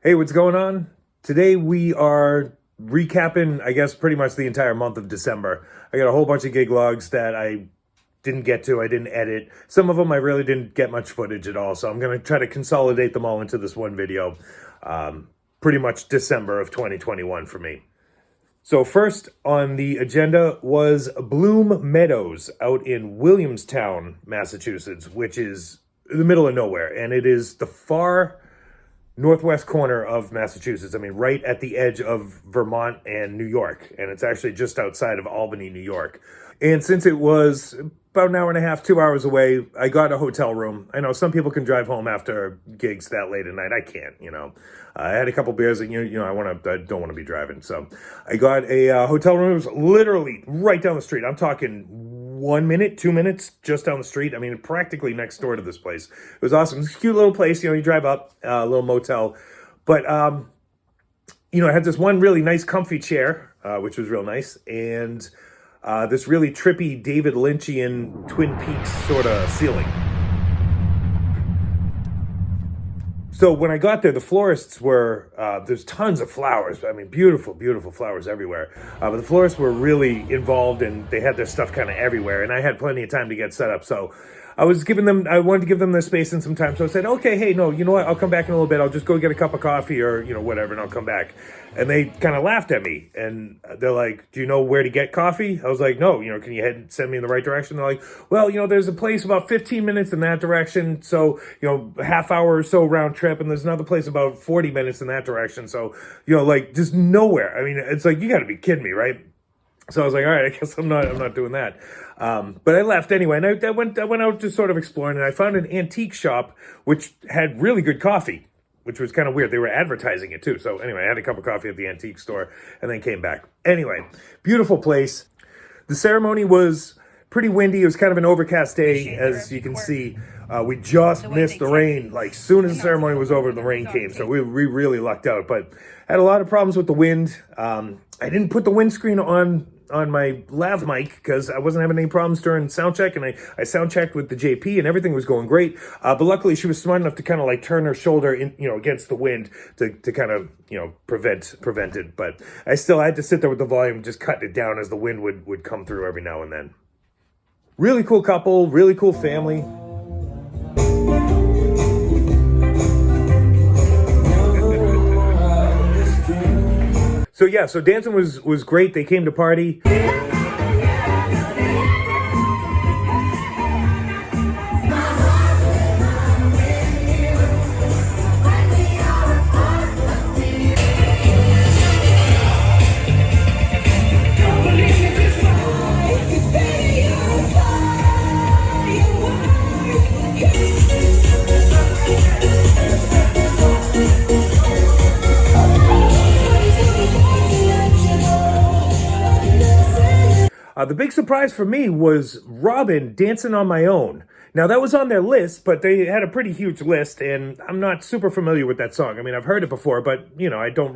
Hey, what's going on? Today we are recapping, I guess, pretty much the entire month of December. I got a whole bunch of gig logs that I didn't get to, I didn't edit. Some of them I really didn't get much footage at all, so I'm going to try to consolidate them all into this one video. Pretty much December of 2021 for me. So first on the agenda was Bloom Meadows out in Williamstown, Massachusetts, which is in the middle of nowhere, and it is the far northwest corner of Massachusetts. I mean, right at the edge of Vermont and New York. And it's actually just outside of Albany, New York. And since it was about an hour and a half, 2 hours away, I got a hotel room. I know some people can drive home after gigs that late at night. I can't. I had a couple beers and, I don't want to be driving. So I got a hotel room. It was literally right down the street. I'm talking 1 minute, 2 minutes just down the street. I mean, practically next door to this place. It was awesome. It's a cute little place. You drive up, a little motel. But, it had this one really nice comfy chair, which was real nice. And this really trippy David Lynchian Twin Peaks sort of ceiling. So when I got there, the florists were, there's tons of flowers. I mean, beautiful, beautiful flowers everywhere. But the florists were really involved and they had their stuff kind of everywhere. And I had plenty of time to get set up. So I wanted to give them their space and some time. So I said, okay, hey, no, you know what? I'll come back in a little bit. I'll just go get a cup of coffee or, whatever, and I'll come back. And they kind of laughed at me. And they're like, do you know where to get coffee? I was like, no, can you send me in the right direction? They're like, well, there's a place about 15 minutes in that direction. So, half hour or so round trip. And there's another place about 40 minutes in that direction. So, just nowhere. I mean, it's like, you got to be kidding me, right? So I was like, all right, I guess I'm not doing that. But I left anyway, and I went out just sort of exploring, and I found an antique shop which had really good coffee, which was kind of weird. They were advertising it too. So anyway, I had a cup of coffee at the antique store and then came back. Anyway, beautiful place. The ceremony was pretty windy. It was kind of an overcast day, as you can see. We just missed the rain. Like, soon as the ceremony was over, the rain came. So we really lucked out, but had a lot of problems with the wind. I didn't put the windscreen on my lav mic because I wasn't having any problems during sound check, and I sound checked with the JP and everything was going great. But luckily she was smart enough to kind of like turn her shoulder in, against the wind to kind of, prevent it. But I had to sit there with the volume, just cutting it down as the wind would come through every now and then. Really cool couple, really cool family. So dancing was great. They came to party. The big surprise for me was Robin Dancing on My Own. Now, that was on their list, but they had a pretty huge list, and I'm not super familiar with that song. I mean, I've heard it before, but, I didn't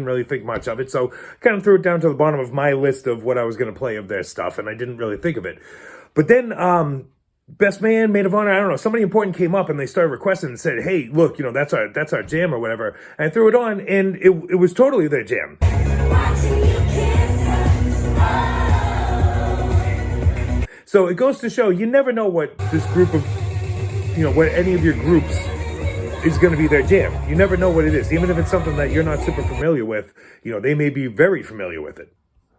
really think much of it, so kind of threw it down to the bottom of my list of what I was going to play of their stuff, and I didn't really think of it. But then, Best Man, Maid of Honor, I don't know, somebody important came up and they started requesting and said, hey, look, that's our jam or whatever. And I threw it on, and it was totally their jam. So it goes to show, you never know what this group of, what any of your groups is going to be their jam. You never know what it is. Even if it's something that you're not super familiar with, they may be very familiar with it.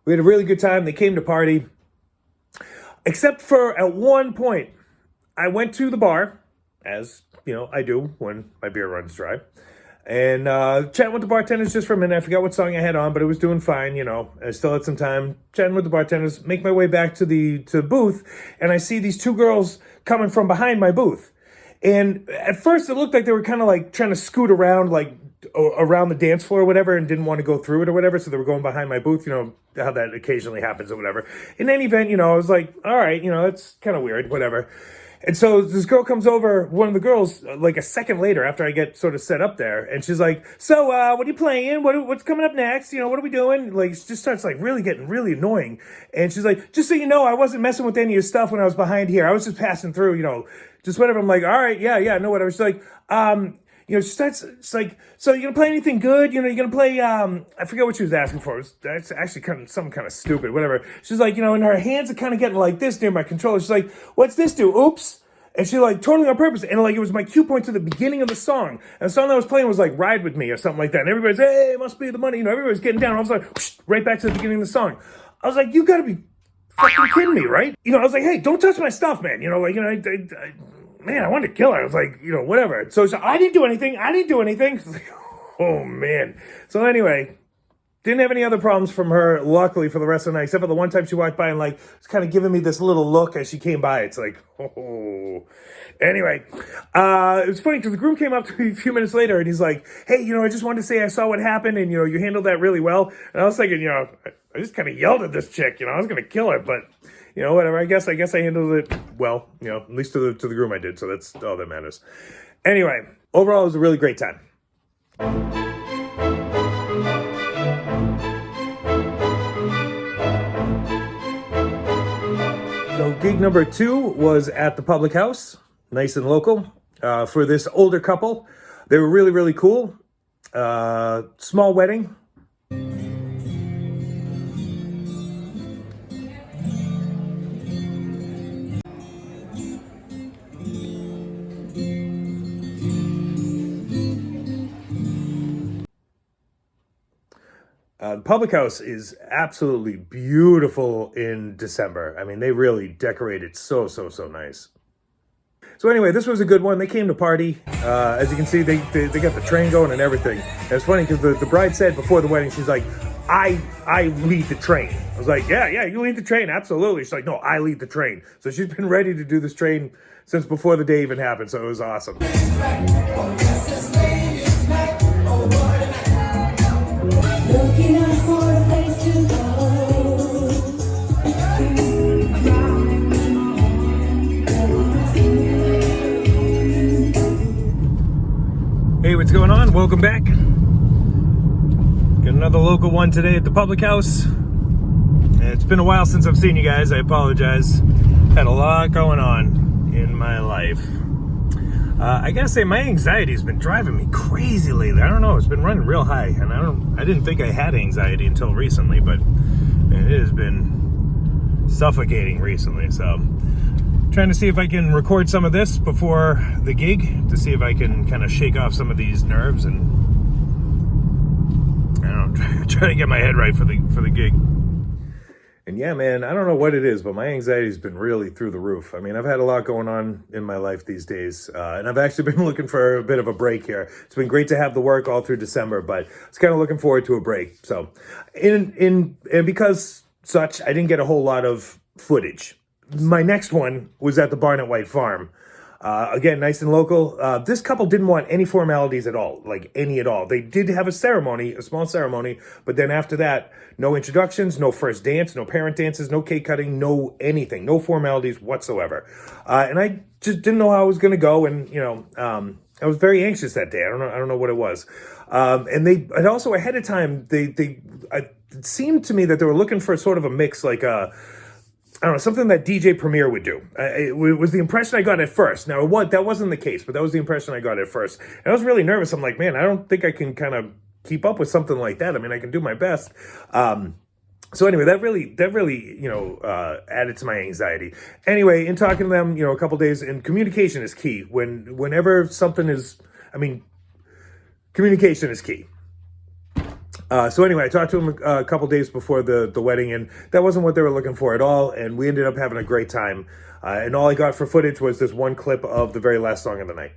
We had a really good time. They came to party. Except for at one point, I went to the bar, as, I do when my beer runs dry. And chatting with the bartenders just for a minute. I forgot what song I had on, but it was doing fine, I still had some time. Chatting with the bartenders, make my way back to the booth, and I see these two girls coming from behind my booth. And at first, it looked like they were kind of like trying to scoot around, like around the dance floor or whatever, and didn't want to go through it or whatever, so they were going behind my booth, how that occasionally happens or whatever. In any event, I was like, all right, that's kind of weird, whatever. And so this girl comes over, one of the girls, like a second later after I get sort of set up there. And she's like, so, what are you playing? What's coming up next? What are we doing? Like, she just starts like getting really annoying. And she's like, just so you know, I wasn't messing with any of your stuff when I was behind here. I was just passing through, just whatever. I'm like, all right, yeah, no, whatever. She's like, she starts, it's like, so you're going to play anything good? You're going to play, I forget what she was asking for. That's actually something kind of stupid, whatever. She's like, and her hands are kind of getting like this near my controller. She's like, what's this do? Oops. And she like totally on purpose. And like, it was my cue point to the beginning of the song. And the song that was playing was like Ride With Me or something like that. And everybody's, hey, it must be the money. Everybody's getting down. I was like, whoosh, right back to the beginning of the song. I was like, you got to be fucking kidding me, right? I was like, hey, don't touch my stuff, man. Man, I wanted to kill her. I was like, whatever. So I didn't do anything. Like, oh, man. So anyway, didn't have any other problems from her, luckily, for the rest of the night, except for the one time she walked by and, like, was kind of giving me this little look as she came by. It's like, oh. Anyway, it was funny because the groom came up to me a few minutes later and he's like, hey, I just wanted to say I saw what happened and, you handled that really well. And I was thinking, I just kind of yelled at this chick, I was going to kill her, but... whatever. I guess I handled it well. At least to the groom I did. So that's all that matters. Anyway, overall, it was a really great time. So gig number 2 was at the public house, nice and local, for this older couple. They were really, really cool. Small wedding. The public house is absolutely beautiful in December. I mean, they really decorated so nice. So anyway, this was a good one. They came to party. As you can see, they got the train going and everything. And it's funny because the bride said before the wedding, she's like, I lead the train. I was like, yeah, you lead the train. Absolutely. She's like, no, I lead the train. So she's been ready to do this train since before the day even happened. So it was awesome. Hey, what's going on? Welcome back. Got another local one today at the public house. It's been a while since I've seen you guys. I apologize. Had a lot going on in my life. I gotta say, my anxiety's been driving me crazy lately. I don't know, it's been running real high, and I didn't think I had anxiety until recently, but it has been suffocating recently. So, trying to see if I can record some of this before the gig to see if I can kind of shake off some of these nerves and I don't know, try to get my head right for the gig. And yeah, man, I don't know what it is, but my anxiety's been really through the roof. I mean, I've had a lot going on in my life these days, and I've actually been looking for a bit of a break here. It's been great to have the work all through December, but I was kind of looking forward to a break. So, and because such, I didn't get a whole lot of footage. My next one was at the barn at White Farm. Again, nice and local. This couple didn't want any formalities at all, like any at all. They did have a ceremony, a small ceremony, but then after that, no introductions, no first dance, no parent dances, no cake cutting, no anything, no formalities whatsoever. And I just didn't know how I was going to go, and I was very anxious that day. I don't know what it was. And also ahead of time, it seemed to me that they were looking for sort of a mix, like I don't know, something that DJ Premier would do. It was the impression I got at first. Now, that wasn't the case, but that was the impression I got at first. And I was really nervous. I'm like, man, I don't think I can kind of keep up with something like that. I mean, I can do my best. So anyway, that really, added to my anxiety. Anyway, in talking to them, a couple days, and communication is key. Whenever something is, communication is key. So anyway, I talked to him a couple days before the wedding, and that wasn't what they were looking for at all, and we ended up having a great time. And all I got for footage was this one clip of the very last song of the night.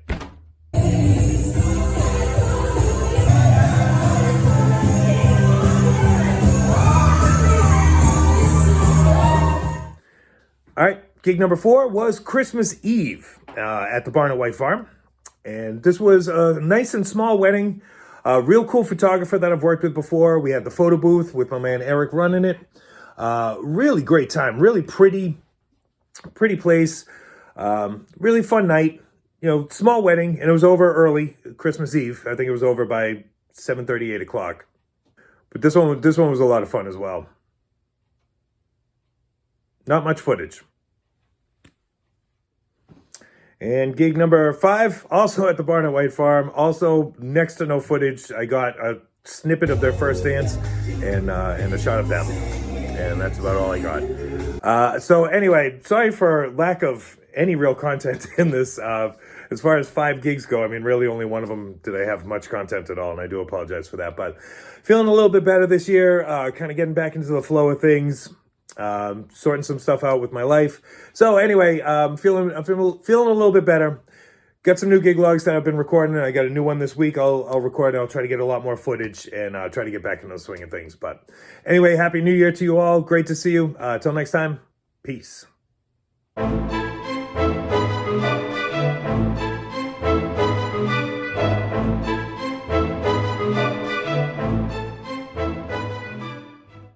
All right, gig number 4 was Christmas Eve at the barn at White Farm. And this was a nice and small wedding. Real cool photographer that I've worked with before. We had the photo booth with my man Eric running it. Really great time. Really pretty place. Really fun night. Small wedding, and it was over early, Christmas Eve. I think it was over by 7:30, 8 o'clock. But this one was a lot of fun as well. Not much footage. And gig number 5, also at the barn at White Farm, also next to no footage. I got a snippet of their first dance and a shot of them. And that's about all I got. So anyway, sorry for lack of any real content in this. As far as 5 gigs go, I mean, really only one of them did I have much content at all, and I do apologize for that. But feeling a little bit better this year, kind of getting back into the flow of things, sorting some stuff out with my life. So anyway, I'm feeling a little bit better. Got some new gig logs that I've been recording, and I got a new one this week. I'll record, and I'll try to get a lot more footage and try to get back into the swing of things. But anyway, Happy New Year to you all. Great to see you. Till next time, peace.